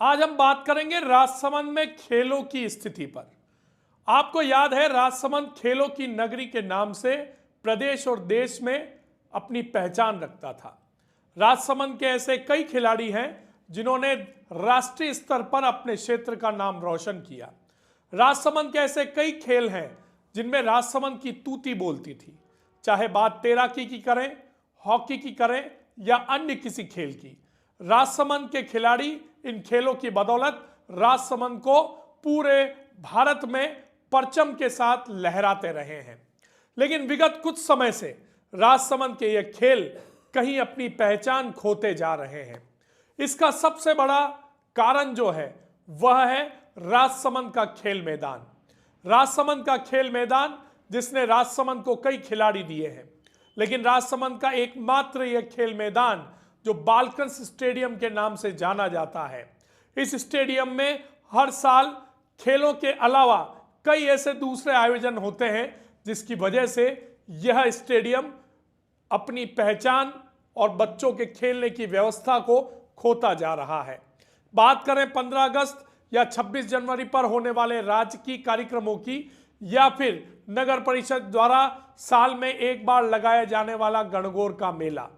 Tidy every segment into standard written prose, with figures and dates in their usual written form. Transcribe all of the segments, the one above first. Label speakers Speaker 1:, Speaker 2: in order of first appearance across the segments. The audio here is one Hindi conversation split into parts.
Speaker 1: आज हम बात करेंगे राजसमंद में खेलों की स्थिति पर। आपको याद है राजसमंद खेलों की नगरी के नाम से प्रदेश और देश में अपनी पहचान रखता था। राजसमंद के ऐसे कई खिलाड़ी हैं जिन्होंने राष्ट्रीय स्तर पर अपने क्षेत्र का नाम रोशन किया। राजसमंद के ऐसे कई खेल हैं जिनमें राजसमंद की तूती बोलती थी, चाहे बात तैराकी की करें, हॉकी की करें या अन्य किसी खेल की। राजसमंद के खिलाड़ी इन खेलों की बदौलत राजसमंद को पूरे भारत में परचम के साथ लहराते रहे हैं। लेकिन विगत कुछ समय से राजसमंद के ये खेल कहीं अपनी पहचान खोते जा रहे हैं। इसका सबसे बड़ा कारण जो है वह है राजसमंद का खेल मैदान। राजसमंद का खेल मैदान जिसने राजसमंद को कई खिलाड़ी दिए हैं, लेकिन राजसमंद का एकमात्र यह खेल मैदान जो बालकृष्ण स्टेडियम के नाम से जाना जाता है। इस स्टेडियम में हर साल खेलों के अलावा कई ऐसे दूसरे आयोजन होते हैं जिसकी वजह से यह स्टेडियम अपनी पहचान और बच्चों के खेलने की व्यवस्था को खोता जा रहा है। बात करें 15 अगस्त या 26 जनवरी पर होने वाले राजकीय कार्यक्रमों की, या फिर नगर परिषद द्वारा साल में एक बार लगाया जाने वाला गणगौर का मेला,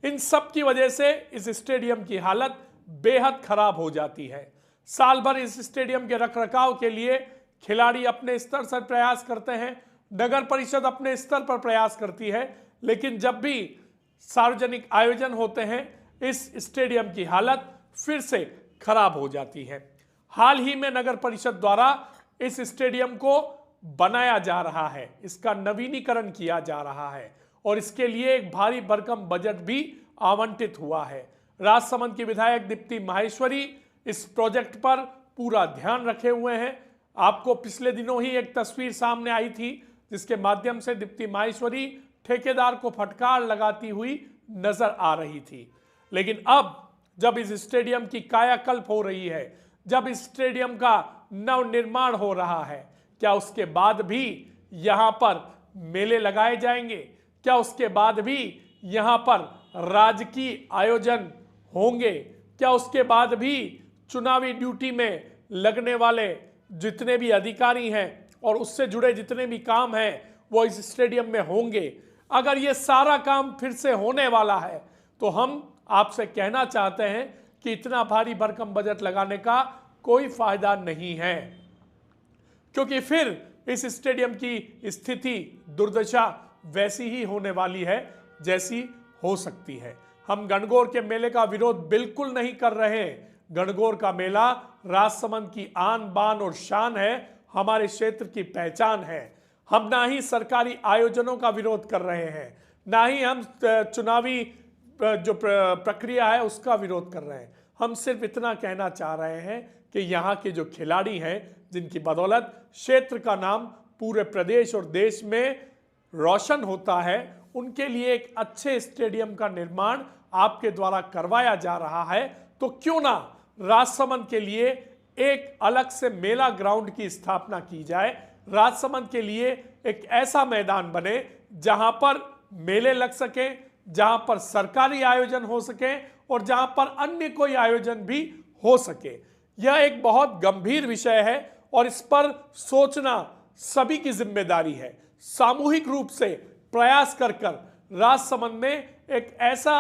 Speaker 1: इन सब की वजह से इस स्टेडियम की हालत बेहद खराब हो जाती है। साल भर इस स्टेडियम के रखरखाव के लिए खिलाड़ी अपने स्तर से प्रयास करते हैं, नगर परिषद अपने स्तर पर प्रयास करती है, लेकिन जब भी सार्वजनिक आयोजन होते हैं इस स्टेडियम की हालत फिर से खराब हो जाती है। हाल ही में नगर परिषद द्वारा इस स्टेडियम को बनाया जा रहा है, इसका नवीनीकरण किया जा रहा है और इसके लिए एक भारी भरकम बजट भी आवंटित हुआ है। राजसमंद की विधायक दीप्ति माहेश्वरी इस प्रोजेक्ट पर पूरा ध्यान रखे हुए हैं। आपको पिछले दिनों ही एक तस्वीर सामने आई थी जिसके माध्यम से दीप्ति माहेश्वरी ठेकेदार को फटकार लगाती हुई नजर आ रही थी। लेकिन अब जब इस स्टेडियम की कायाकल्प हो रही है, जब इस स्टेडियम का नवनिर्माण हो रहा है, क्या उसके बाद भी यहां पर मेले लगाए जाएंगे? क्या उसके बाद भी यहां पर राजकीय आयोजन होंगे? क्या उसके बाद भी चुनावी ड्यूटी में लगने वाले जितने भी अधिकारी हैं और उससे जुड़े जितने भी काम हैं वो इस स्टेडियम में होंगे? अगर ये सारा काम फिर से होने वाला है तो हम आपसे कहना चाहते हैं कि इतना भारी भरकम बजट लगाने का कोई फायदा नहीं है, क्योंकि फिर इस स्टेडियम की स्थिति दुर्दशा वैसी ही होने वाली है जैसी हो सकती है। हम गणगौर के मेले का विरोध बिल्कुल नहीं कर रहे। गणगौर का मेला राजसमंद की आन बान और शान है, हमारे क्षेत्र की पहचान है। हम ना ही सरकारी आयोजनों का विरोध कर रहे हैं, ना ही हम चुनावी जो प्रक्रिया है उसका विरोध कर रहे हैं। हम सिर्फ इतना कहना चाह रहे हैं कि यहाँ के जो खिलाड़ी हैं जिनकी बदौलत क्षेत्र का नाम पूरे प्रदेश और देश में रोशन होता है, उनके लिए एक अच्छे स्टेडियम का निर्माण आपके द्वारा करवाया जा रहा है। तो क्यों ना राजसमंद के लिए एक अलग से मेला ग्राउंड की स्थापना की जाए, राजसमंद के लिए एक ऐसा मैदान बने जहां पर मेले लग सके, जहां पर सरकारी आयोजन हो सके और जहां पर अन्य कोई आयोजन भी हो सके। यह एक बहुत गंभीर विषय है और इस पर सोचना सभी की जिम्मेदारी है। सामूहिक रूप से प्रयास कर राजसमंद में एक ऐसा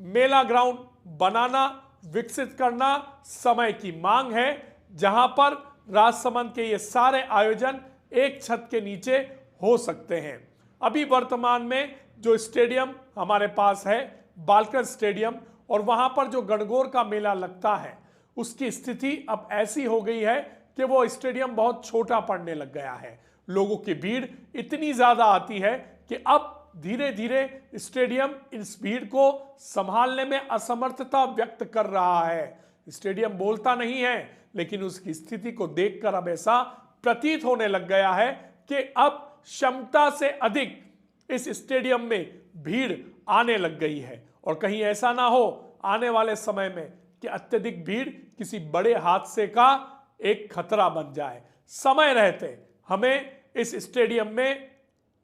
Speaker 1: मेला ग्राउंड बनाना, विकसित करना समय की मांग है जहां पर राजसमंद के ये सारे आयोजन एक छत के नीचे हो सकते हैं। अभी वर्तमान में जो स्टेडियम हमारे पास है बालकृष्ण स्टेडियम, और वहां पर जो गणगौर का मेला लगता है उसकी स्थिति अब ऐसी हो गई है कि वो स्टेडियम बहुत छोटा पड़ने लग गया है। लोगों की भीड़ इतनी ज्यादा आती है कि अब धीरे धीरे स्टेडियम इस भीड़ को संभालने में असमर्थता व्यक्त कर रहा है। स्टेडियम बोलता नहीं है, लेकिन उसकी स्थिति को देखकर अब ऐसा प्रतीत होने लग गया है कि अब क्षमता से अधिक इस स्टेडियम में भीड़ आने लग गई है। और कहीं ऐसा ना हो आने वाले समय में कि अत्यधिक भीड़ किसी बड़े हादसे का एक खतरा बन जाए। समय रहते हमें इस स्टेडियम में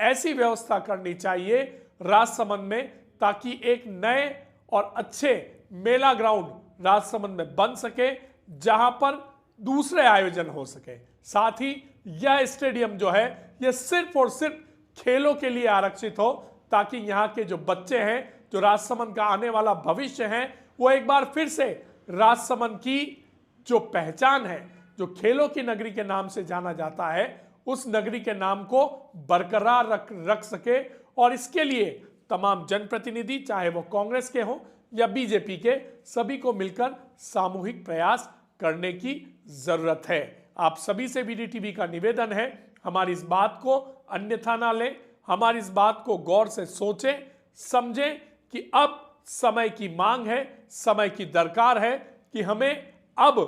Speaker 1: ऐसी व्यवस्था करनी चाहिए राजसमंद में, ताकि एक नए और अच्छे मेला ग्राउंड राजसमंद में बन सके, जहां पर दूसरे आयोजन हो सके। साथ ही यह स्टेडियम जो है यह सिर्फ और सिर्फ खेलों के लिए आरक्षित हो, ताकि यहाँ के जो बच्चे हैं, जो राजसमंद का आने वाला भविष्य है, वो एक बार फिर से राजसमंद की जो पहचान है, जो खेलों की नगरी के नाम से जाना जाता है, उस नगरी के नाम को बरकरार रख सके। और इसके लिए तमाम जनप्रतिनिधि, चाहे वो कांग्रेस के हों या बीजेपी के, सभी को मिलकर सामूहिक प्रयास करने की जरूरत है। आप सभी से बीडीटीवी का निवेदन है, हमारी इस बात को अन्यथा ना लें, हमारी इस बात को गौर से सोचें, समझें कि अब समय की मांग है, समय की दरकार है कि हमें अब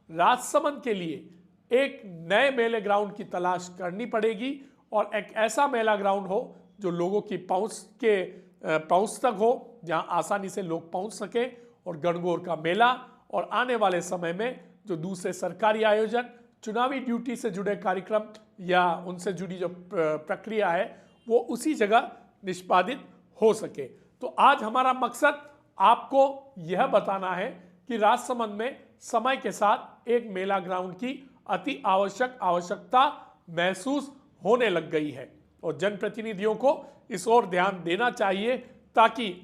Speaker 1: राजसमंद के लिए एक नए मेले ग्राउंड की तलाश करनी पड़ेगी, और एक ऐसा मेला ग्राउंड हो जो लोगों की पहुंच तक हो, जहां आसानी से लोग पहुंच सके। और गणगौर का मेला और आने वाले समय में जो दूसरे सरकारी आयोजन, चुनावी ड्यूटी से जुड़े कार्यक्रम या उनसे जुड़ी जो प्रक्रिया है, वो उसी जगह निष्पादित हो सके। तो आज हमारा मकसद आपको यह बताना है कि राजसमंद में समय के साथ एक मेला ग्राउंड की अति आवश्यकता महसूस होने लग गई है, और जनप्रतिनिधियों को इस ओर ध्यान देना चाहिए, ताकि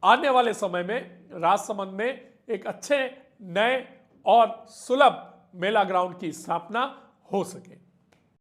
Speaker 1: आने वाले समय में राजसमंद में एक अच्छे, नए और सुलभ मेला ग्राउंड की स्थापना हो सके।